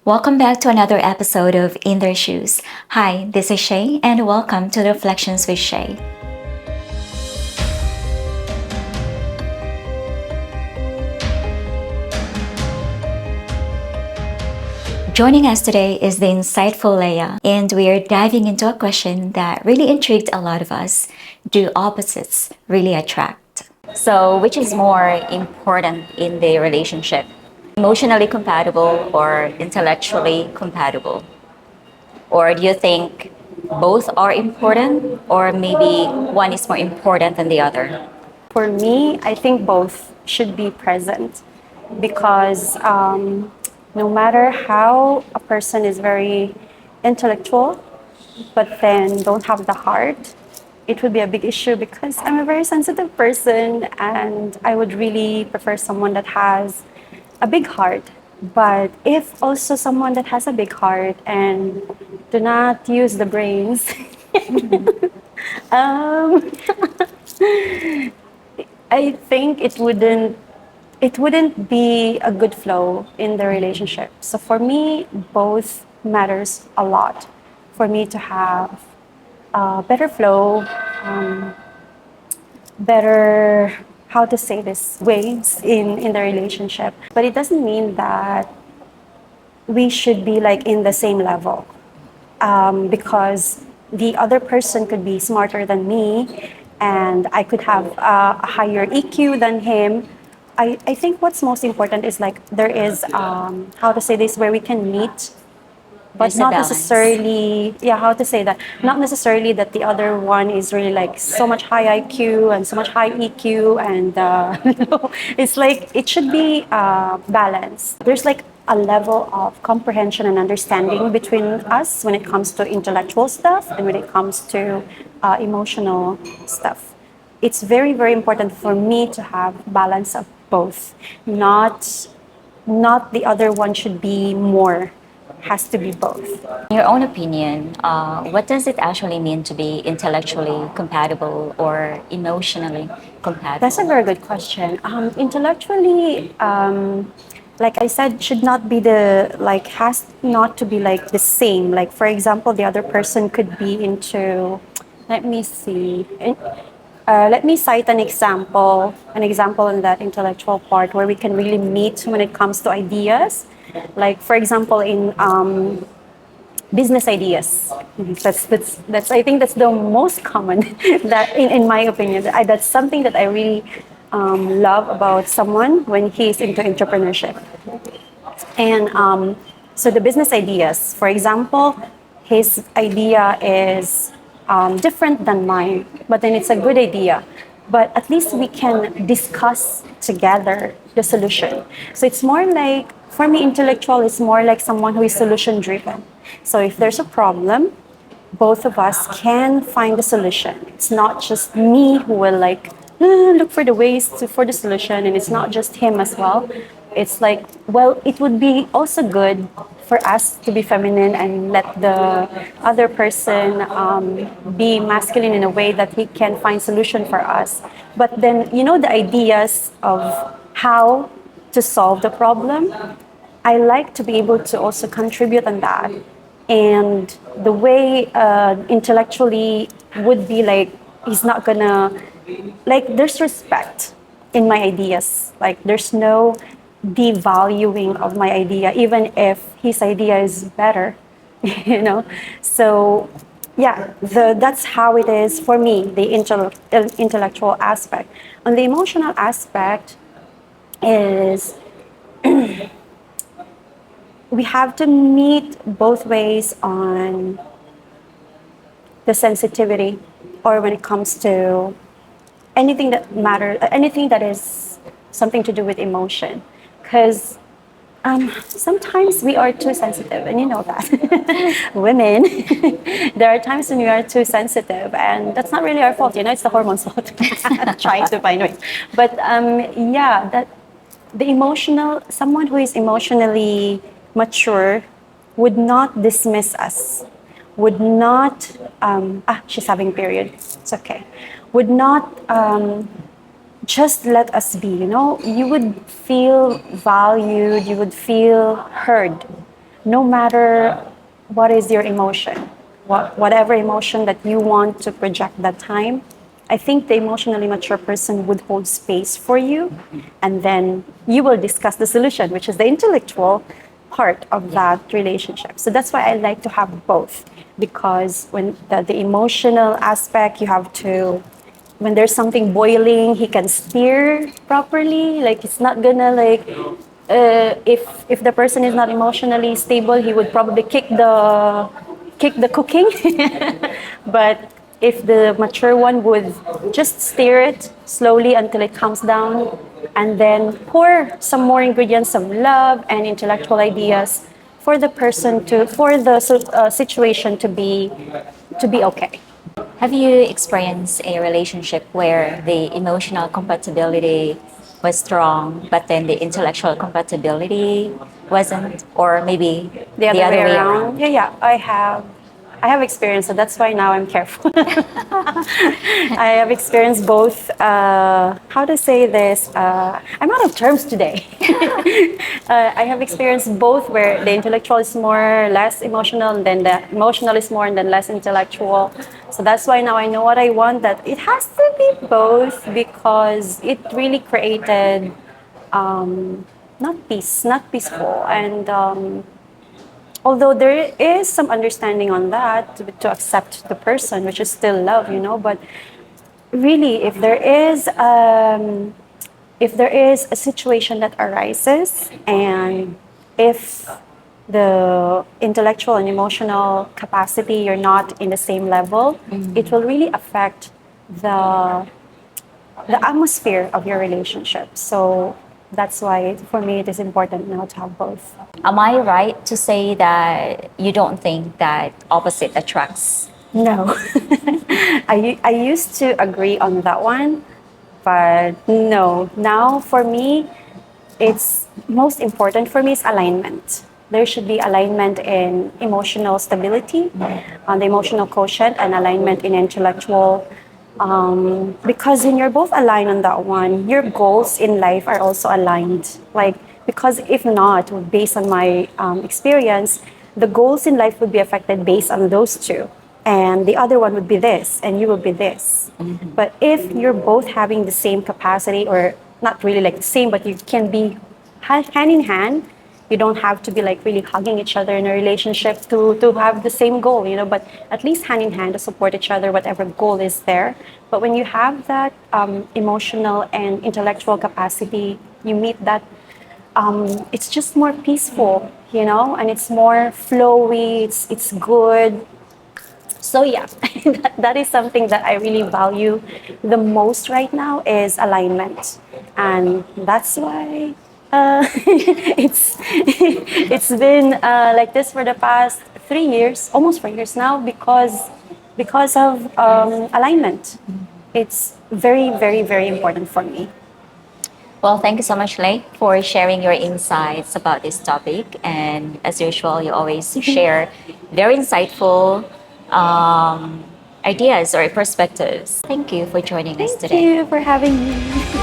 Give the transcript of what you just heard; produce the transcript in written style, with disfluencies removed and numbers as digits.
Welcome back to another episode of In Their Shoes. Hi, this is Shay, and welcome to Reflections with Shay. Joining us today is the insightful Leah, and we are diving into a question that really intrigued a lot of us. Do opposites really attract? So, which is more important in the relationship? Emotionally compatible or intellectually compatible? Or do you think both are important, or maybe one is more important than the other? For me, I think both should be present because no matter how a person is very intellectual, but then don't have the heart, it would be a big issue because I'm a very sensitive person and I would really prefer someone that has a big heart. But if also someone that has a big heart and do not use the brains, um, I think it wouldn't be a good flow in the relationship. So for me, both matters a lot. For me to have a better flow, um, better how to say this waves in the relationship. But it doesn't mean that we should be like in the same level because the other person could be smarter than me and I could have a higher EQ than him. I think what's most important is like there is, how to say this, where we can meet, but There's a not balance. necessarily, yeah, how to say that, not necessarily that the other one is really like so much high IQ and so much high EQ and it's like it should be balanced. There's like a level of comprehension and understanding between us when it comes to intellectual stuff and when it comes to emotional stuff. It's very very important for me to have balance of both, not the other one should be more, has to be both. In your own opinion, what does it actually mean to be intellectually compatible or emotionally compatible? That's a very good question. Intellectually, like I said, should not be has not to be like the same. Like, for example, the other person could be into, let me see, let me cite an example in that intellectual part where we can really meet when it comes to ideas. Like, for example, in business ideas. That's I think that's the most common that in my opinion that's something that I really love about someone when he's into entrepreneurship. And so the business ideas, for example, his idea is different than mine, but then it's a good idea. But at least we can discuss together the solution. So it's more like, for me, intellectual is more like someone who is solution driven. So if there's a problem, both of us can find the solution. It's not just me who will like look for the ways for the solution, and it's not just him as well. It's like, well, it would be also good for us to be feminine and let the other person be masculine in a way that he can find solution for us. But then, the ideas of how to solve the problem, I like to be able to also contribute on that. And the way intellectually would be like, he's not gonna, like, there's respect in my ideas. Like, there's no devaluing of my idea, even if his idea is better, you know? So, yeah, that's how it is for me, the intellectual aspect. On the emotional aspect is we have to meet both ways on the sensitivity, or when it comes to anything that matters, anything that is something to do with emotion. Because sometimes we are too sensitive, and you know that. Women, there are times when we are too sensitive, and that's not really our fault. It's the hormones' fault. Trying to find ways. But yeah, that the emotional, someone who is emotionally mature would not dismiss us, would not, she's having period, it's okay, would not just let us be, you would feel valued, you would feel heard no matter what is your emotion, whatever emotion that you want to project that time, I think the emotionally mature person would hold space for you, and then you will discuss the solution, which is the intellectual part of that relationship. So that's why I like to have both, because when the emotional aspect, you have to, when there's something boiling, he can steer properly. Like it's not gonna like, if the person is not emotionally stable, he would probably kick the cooking. But if the mature one would just stir it slowly until it calms down, and then pour some more ingredients of love and intellectual ideas for the person to, for the situation to be okay. Have you experienced a relationship where the emotional compatibility was strong, but then the intellectual compatibility wasn't, or maybe The the other way other way around. around? Yeah, yeah, I have experience, so that's why now I'm careful. I have experienced both. How to say this? I'm out of terms today. I have experienced both, where the intellectual is more less emotional, and then the emotional is more and then less intellectual. So that's why now I know what I want. That it has to be both, because it really created not peace, not peaceful, and although there is some understanding on that to accept the person, which is still love, but really, if there is a situation that arises, and if the intellectual and emotional capacity, you're not in the same level, it will really affect the the atmosphere of your relationship. So that's why for me it is important now to have both. Am I right to say that you don't think that opposite attracts? No. I used to agree on that one, but no. Now for me, it's most important for me is alignment. There should be alignment in emotional stability, on the emotional quotient, and alignment in intellectual. Because when you're both aligned on that one, your goals in life are also aligned. Like, because if not, based on my experience, the goals in life would be affected based on those two, and the other one would be this, and you will be this. But if you're both having the same capacity, or not really like the same, but you can be hand in hand, you don't have to be like really hugging each other in a relationship to have the same goal, but at least hand in hand to support each other, whatever goal is there. But when you have that emotional and intellectual capacity, you meet that, it's just more peaceful, and it's more flowy, it's good. So yeah, that is something that I really value the most right now, is alignment, and that's why it's been like this for the past 3 years, almost 4 years now, because of alignment. It's very, very, very important for me. Well, thank you so much, Leigh, for sharing your insights about this topic. And as usual, you always share very insightful ideas or perspectives. Thank you for joining us Thank today. you for having me.